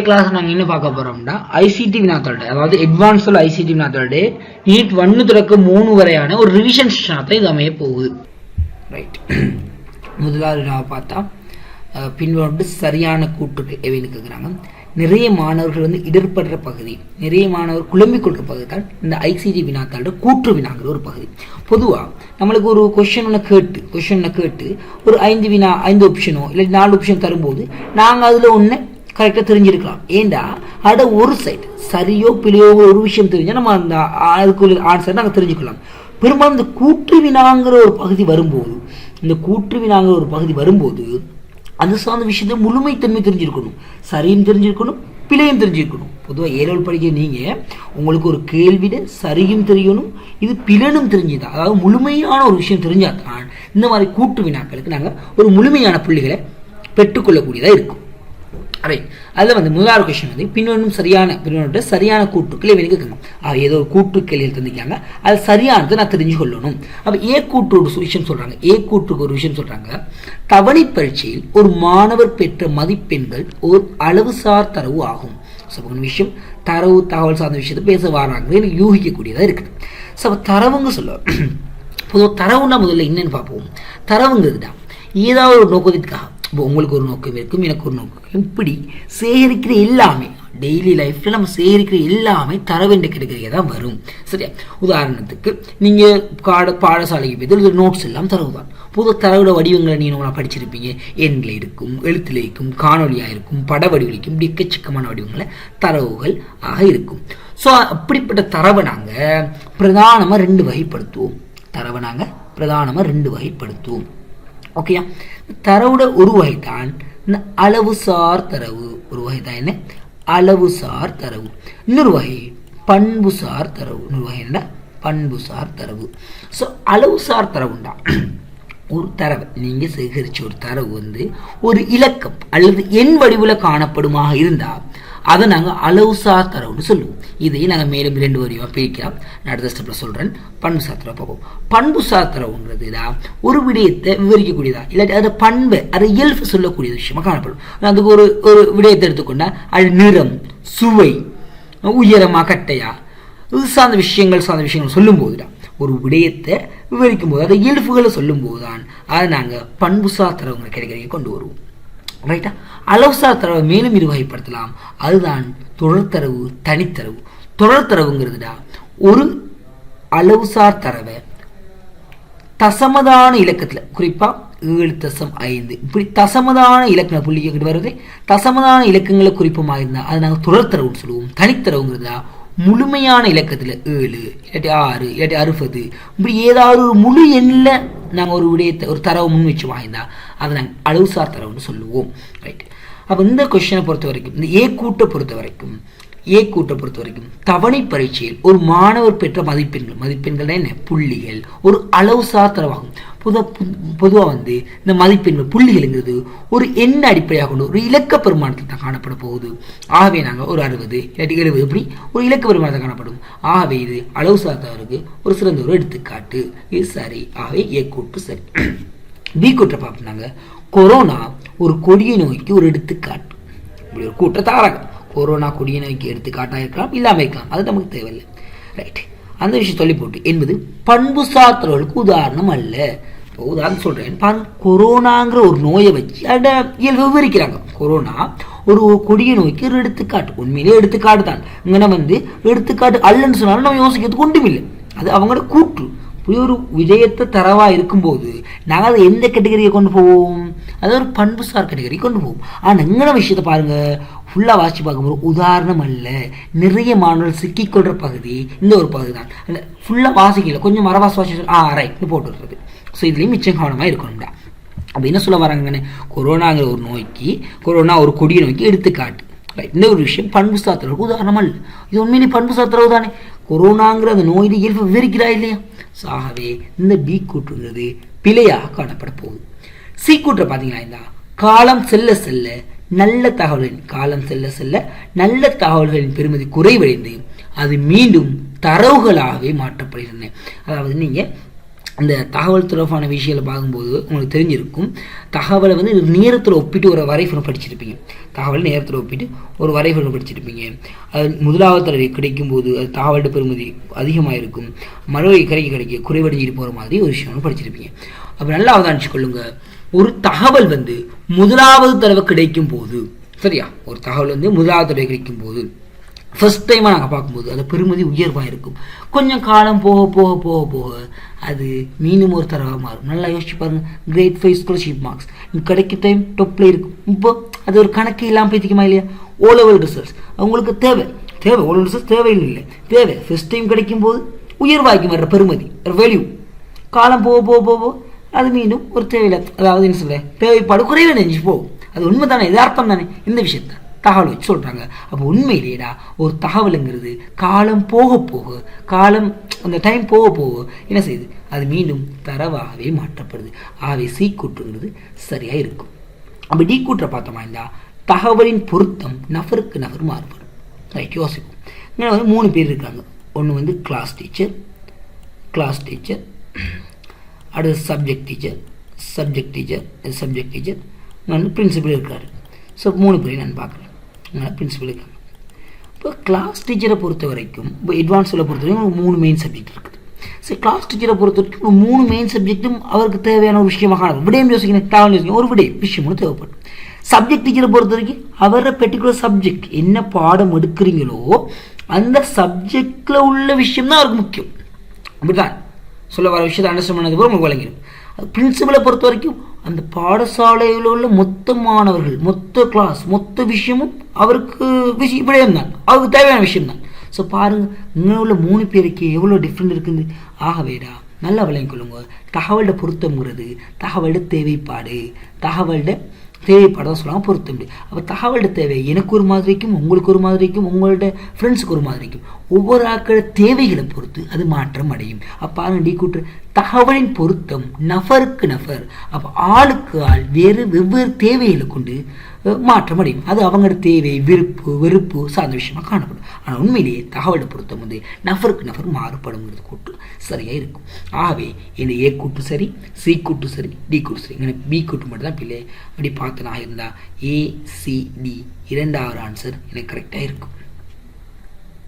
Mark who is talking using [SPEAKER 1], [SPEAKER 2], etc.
[SPEAKER 1] Class நாங்கள் என்ன பார்க்க போகிறோம்னா ஐசிடி வினாத்தாள், அதாவது அட்வான்ஸ்டு ஐசிடி வினாத்தாள் யூனிட் 1 தொடக்கம் 3 வரையான ஒரு ரிவிஷன் செஷனாக இது அமைய போகுது. ரைட், முதலாவது நான் பார்த்தா பின்வந்து சரியான கூற்றுக்கு எவைன்னு கேட்குறாங்க. நிறைய மாணவர்கள் வந்து இடர்படுற பகுதி, நிறைய மாணவர் குழம்பிக் கொள்கிற பகுதி தான் இந்த ஐசிடி வினாத்தாளோட கூற்று வினாங்கிற ஒரு பகுதி. பொதுவாக நம்மளுக்கு ஒரு கொஷனை கேட்டு ஒரு 5 வினா 5 ஆப்ஷனோ இல்லை 4 ஆப்ஷன் தரும்போது நாங்கள் அதில் ஒன்று கரெக்டாக தெரிஞ்சிருக்கலாம். ஏண்டா அட ஒரு சைடு சரியோ பிழையோ ஒரு விஷயம் தெரிஞ்சால் நம்ம அந்த அதுக்குள்ள ஆன்சர் நாங்கள் தெரிஞ்சுக்கலாம். பெரும்பாலும் இந்த கூற்று வினாங்கிற ஒரு பகுதி வரும்போது அது சார்ந்த விஷயத்தை முழுமைத்தன்மை தெரிஞ்சிருக்கணும், சரியும் தெரிஞ்சிருக்கணும், பிழையும் தெரிஞ்சிருக்கணும். பொதுவாக ஏழு படிக்க நீங்கள் உங்களுக்கு ஒரு கேள்விட சரியும் தெரியணும், இது பிழனும் தெரிஞ்சுதான், அதாவது முழுமையான ஒரு விஷயம் தெரிஞ்சாதான் இந்த மாதிரி கூட்டு வினாக்களுக்கு நாங்கள் ஒரு முழுமையான புள்ளிகளை பெற்றுக்கொள்ளக்கூடியதாக இருக்கும். ரைட், அதில் வந்து முதலாவது கொஸ்டின் வந்து பின்னொன்று சரியான கூட்டுக்கள் எனக்கு கேட்கணும். ஏதோ ஒரு கூட்டு கேள்வியில் தந்திக்காங்க, அது சரியானதை நான் தெரிஞ்சு கொள்ளணும். அப்போ கூட்டு ஒரு விஷயம் சொல்கிறாங்க, கூட்டுக்கு ஒரு விஷயம் சொல்கிறாங்க. தவணை பரீட்சையில் ஒரு மாணவர் பெற்ற மதிப்பெண்கள் ஒரு அளவுசார் தரவு ஆகும். ஸோ விஷயம் தகவல் சார்ந்த விஷயத்தை பேச வராங்க, எனக்கு யூகிக்கக்கூடியதாக இருக்குது. ஸோ தரவுங்க சொல்ல பொதுவாக தரவுன்னா முதல்ல என்னன்னு பார்ப்போம். தரவுங்கிறது தான் ஏதாவது ஒரு நோக்கத்திற்காக, இப்போ உங்களுக்கு ஒரு நோக்கம் இருக்கும், எனக்கு ஒரு நோக்கம் இருக்கும், இப்படி சேகரிக்கிற எல்லாமே டெய்லி லைஃப்பில் நம்ம சேகரிக்கிற எல்லாமே தரவு என்ற கேட்டகரியாக தான் வரும். சரியா, உதாரணத்துக்கு நீங்கள் பாடசாலைக்கு போய் நோட்ஸ் எல்லாம் தரவு தான். பொதுவாக தரவோட வடிவங்களை நீங்கள் படிச்சிருப்பீங்க. எண்ணில் இருக்கும், எழுத்தில் இருக்கும், காணொலியாக இருக்கும், பட வடிவளிக்கும், இப்படி எக்கச்சக்கமான வடிவங்களை தரவுகள் ஆக இருக்கும். ஸோ அப்படிப்பட்ட தரவை நாங்கள் பிரதானமாக 2 வகைப்படுத்துவோம். ஓகேயா, தரவுட ஒரு வகை தான் அளவுசார் தரவு. ஒரு வகை தான் என்ன? அளவுசார் தரவு. இன்னொரு வகை பண்புசார் தரவு. பண்புசார் தரவு. ஸோ அளவுசார் தரவுண்டா ஒரு தரவு நீங்கள் சேகரித்த ஒரு தரவு வந்து ஒரு இலக்கம் அல்லது எண் வடிவில் காணப்படுமாக இருந்தால் அதை நாங்கள் அளவுசார் தரவுன்னு சொல்லுவோம். இதை நாங்கள் மேலும் 2 வரியாக பிரிக்கலாம். நான் அடுத்த ஸ்டெப்பில் சொல்கிறேன். பண்புசார் தரவு பார்ப்போம். பண்புசார் தரவுங்கிறது தான் ஒரு விடயத்தை விவரிக்கக்கூடியதா, இல்லாட்டி அதை பண்பை அதை இயல்பு சொல்லக்கூடிய விஷயமாக காணப்படும். அதுக்கு ஒரு விடயத்தை எடுத்துக்கொண்டால் அது நிறம், சுவை, உயரமா கட்டையா, இது சார்ந்த விஷயங்கள் சொல்லும்போது தான், ஒரு விடயத்தை விவரிக்கும் போது அதை இயல்புகளை சொல்லும் போது தான் அதை நாங்கள் பண்புசார் தரவுங்கிற கேட்டகரியை கொண்டு வருவோம். ரைட்டா, அளவுசார் தரவை மேலும் வகைப்படுத்தலாம். அதுதான் தொடர்தரவு, தனித்தரவு. தொடர்தரவுங்கிறதுடா ஒரு அளவுசார் தரவை தசமதான இலக்கத்தில், குறிப்பா 7.5 இப்படி தசமதான இலக்கண புள்ளிக்கிட்டு வருது, தசமதான இலக்கங்களை குறிப்பமாக இருந்தால் அதை நாங்கள் தொடர்தரவுன்னு சொல்லுவோம். தனித்தரவுங்கிறதா முழுமையான இலக்கத்தில் 7 இல்லாட்டி 6 இல்லாட்டி 60 இப்படி ஏதாவது ஒரு முழு எண்ணில் நாங்கள் ஒரு விடயத்தை ஒரு தரவை முன் வச்சு வாங்கியிருந்தால் அதை நாங்கள் அளவுசார் தரவுன்னு சொல்லுவோம். ரைட், அப்போ இந்த கொஸ்டினை பொறுத்த வரைக்கும், இந்த கூட்டை பொறுத்த வரைக்கும் தவணை பரீட்சையில் ஒரு மாணவர் பெற்ற மதிப்பெண்கள் என்ன? புள்ளிகள் ஒரு அளவுசார் தரவாகும். பொதுவாக வந்து இந்த மதிப்பெண்கள் புள்ளிகள்ங்கிறது ஒரு எண்ண அடிப்படையாக கொண்டு ஒரு இலக்க பெருமானத்தில் தான் காணப்பட போகுது. ஆகவே நாங்கள் ஒரு 60 இல்லாட்டி 70 இப்படி ஒரு இலக்க பெருமானத்தில் காணப்படும். ஆகவே இது அளவுசார் தரவுக்கு ஒரு சிறந்த ஒரு எடுத்துக்காட்டு. இது சரி. ஆகவே கூட்டு சரி. பி கூட்டை பார்ப்போம்னாங்க. கொரோனா ஒரு கொடிய நோய்க்கு ஒரு எடுத்துக்காட்டு. இப்படி ஒரு கூட்டை தராங்க. கொரோனா கொடிய நோய்க்கு எடுத்துக்காட்டாக இருக்கலாம், இல்லாமல் இருக்கலாம், அது நமக்கு தேவையில்லை. ரைட், அந்த விஷயம் சொல்லி போட்டு என்பது பண்புசார் தரவுகளுக்கு உதாரணம் அல்ல. உதாரணம் சொல்றேன். கொரோனாங்கிற ஒரு நோயை வச்சு அதை விவரிக்கிறாங்க. கொரோனா ஒரு கொடிய நோய்க்கு ஒரு எடுத்துக்காட்டு. உண்மையிலே எடுத்துக்காட்டு தான். இங்கே வந்து எடுத்துக்காட்டு அல்லன்னு சொன்னாலும் நம்ம யோசிக்கிறதுக்கு ஒன்றும் இல்லை. அது அவங்களோட கூற்று. ஒரு விஜயத்தை தரவா இருக்கும்போது நாங்கள் அதை எந்த கேட்டகரியை கொண்டு போவோம்? அது ஒரு பண்புசார் கேட்டகரி கொண்டு போவோம். ஆனால் எங்கன விஷயத்தை பாருங்க, ஃபுல்லாக வாசிச்சு பார்க்கும்போது உதாரணம் அல்ல, நிறைய மாணவர்கள் சிக்கிக்கொள்கிற பகுதி இந்த ஒரு பகுதி தான். ஃபுல்லாக வாசிக்கல, கொஞ்சம் மரவாசி வாசி ரைட்னு போட்டு விடுறது. ஸோ இதுலேயும் மிச்சம் கவனமாக இருக்கணும்டா. அப்போ என்ன சொல்ல வராங்கன்னு, கொரோனாங்கிற ஒரு நோய்க்கு, கொரோனா ஒரு கொடிய நோய்க்கு எடுத்துக்காட்டு. ரைட், இந்த ஒரு விஷயம் பண்புசார் தரவுக்கு உதாரணம் அல்ல. இது உண்மையிலே பண்புசார் தரவு தானே. கொரோனாங்கிற அந்த நோய் இயல்பு விவரிக்கிறா இல்லையா? ஆகவே இந்த பி கூற்றுங்கிறது பிழையாக காணப்பட போகுது. சி கூற்றை பார்த்தீங்கன்னா, இந்த காலம் செல்ல செல்ல நல்ல தகவல்களின் பெருமதி குறைவடைந்து அது மீண்டும் தரவுகளாகவே மாற்றப்படுகின்றன. அதாவது நீங்கள் அந்த தகவல் தொடர்பான விஷயங்களை பார்க்கும்போது உங்களுக்கு தெரிஞ்சிருக்கும். தகவலை வந்து நேரத்தில் ஒப்பிட்டு ஒரு வரைபடம் படிச்சிருப்பீங்க. தகவல் நேரத்தில் ஒப்பிட்டு ஒரு வரைபடம் படிச்சிருப்பீங்க. அது முதலாவது தடவை கிடைக்கும்போது அது தகவலோட பெறுமதி அதிகமாக இருக்கும், மறுபடி கிடைக்க குறைவடைஞ்சிட்டு போகிற மாதிரி ஒரு விஷயம் படிச்சிருப்பீங்க. அப்போ நல்லா அவதானிச்சு கொள்ளுங்க. ஒரு தகவல் வந்து முதலாவது தடவை கிடைக்கும் போது, சரியா, ஒரு தகவல் வந்து முதலாவது தடவை கிடைக்கும் போது ஃபர்ஸ்ட் டைமாக நாங்கள் பார்க்கும்போது அது பெருமதி உயர்வாக இருக்கும். கொஞ்சம் காலம் போக போக போக போக அது மீண்டும் ஒரு தரவாக மாறும். நல்லா யோசிச்சு பாருங்க. கிரேட் 5 ஸ்காலர்ஷிப் மார்க்ஸ் கிடைக்க டைம் டொப்பில் இருக்கும். இப்போ அது ஒரு கணக்கு இல்லாமல் பேத்திக்குமா இல்லையா? ஓ லெவல் ரிசல்ட்ஸ் அவங்களுக்கு தேவை ஓ லெவல் ரிசல்ட்ஸ் தேவை ஃபர்ஸ்ட் டைம் கிடைக்கும் போது உயர்வாக்கி வர்ற பெருமதி வேல்யூ. காலம் போக போக போக அது மீண்டும் ஒரு தேவையில்லை, அதாவது என்ன சொல்ல, தேவைப்பாடு குறைவே நெஞ்சு போகும். அது உண்மை தானே, எதார்த்தம் தானே இந்த விஷயத்த தகவல் வச்சு சொல்கிறாங்க. அப்போ உண்மையிலேடா ஒரு தகவலுங்கிறது காலம் போக போக, காலம் அந்த டைம் போக போக என்ன செய்யுது, அது மீண்டும் தரவாகவே மாற்றப்படுது. ஆகவே சி கூற்றுங்கிறது சரியாக இருக்கும். அப்போ டி கூற்றை பார்த்தோமா இருந்தால் தகவலின் பொருத்தம் நபருக்கு நபர் மாறுபடும். ரைட், யோசிப்போம். இங்கே வந்து 3 பேர் இருக்காங்க. ஒன்று வந்து கிளாஸ் டீச்சர், அடுத்து சப்ஜெக்ட் டீச்சர், நான் பிரின்சிபல் இருக்கார். ஸோ 3 பேரையும் நான் பார்க்குறேன். பிரின்சிபல் இருக்காங்க. இப்போ கிளாஸ் டீச்சரை பொறுத்த வரைக்கும், இப்போ அட்வான்ஸில் பொறுத்த வரைக்கும் 3 மெயின் சப்ஜெக்ட் இருக்குது. சரி, கிளாஸ் டீச்சரை பொறுத்த வரைக்கும் 3 மெயின் சப்ஜெக்ட்டும் அவருக்கு தேவையான ஒரு விஷயமாக காணும். விடயம் யோசிக்கணும், தகவல் யோசிக்கணும், ஒரு விஷயம் ஒன்று தேவைப்படும். சப்ஜெக்ட் டீச்சரை பொறுத்த வரைக்கும் அவர பெர்டிகுலர் சப்ஜெக்ட் என்ன பாடம் எடுக்கிறீங்களோ அந்த சப்ஜெக்டில் உள்ள விஷயம் தான் அவருக்கு முக்கியம். அப்படிதான் சொல்ல வர விஷயத்தை அண்டர்ஸ்டாண்ட் பண்ணது போது உங்களுக்கு வழங்கிடும். பிரின்சிபலை பொறுத்த வரைக்கும் அந்த பாடசாலையில் உள்ள மொத்த மாணவர்கள், மொத்த கிளாஸ், மொத்த விஷயமும் அவருக்கு விடயம் தான், அவருக்கு தேவையான விஷயம் தான். ஸோ பாருங்கள், இங்கே உள்ள 3 பேருக்கு எவ்வளோ டிஃப்ரெண்ட் இருக்குது. ஆகவேடா நல்லா விளங்கிக் கொள்ளுங்க. தகவலோட பொருத்தம்ங்கிறது தகவலோட தேவைப்பாடு, தான் சொல்லுவாங்க பொருத்தம். அப்போ தகவலோட தேவை எனக்கு ஒரு மாதிரிக்கும், உங்களுக்கு ஒரு மாதிரிக்கும், உங்களோட ஃப்ரெண்ட்ஸுக்கு ஒரு மாதிரிக்கும், ஒவ்வொரு ஆக்களோட தேவைகளை பொறுத்து அது மாற்றம் அடையும். அப்போ டி கூற்று தகவலின் பொருத்தம் நபருக்கு நபர், அப்போ ஆளுக்கு ஆள் வெவ்வேறு தேவைகளை கொண்டு மாற்றம் அடையும். அது அவங்களோட தேவை, வெறுப்பு சார்ந்த விஷயமா காணப்படும். ஆனால் உண்மையிலேயே தகவலோட பொருத்தம் வந்து நபருக்கு நபர் மாறுபடுங்கிறது கூட்டு சரியாக இருக்கும். ஆகவே இந்த ஏ கூட்டு சரி, சி கூட்டு சரி, டி கூட்டு சரி. எனக்கு பி கூட்டு மட்டும் தான் பிள்ளை அப்படி பார்த்தனா இருந்தால் ஏ, சி, டி 2வது ஆன்சர் எனக்கு கரெக்டாக இருக்கும்.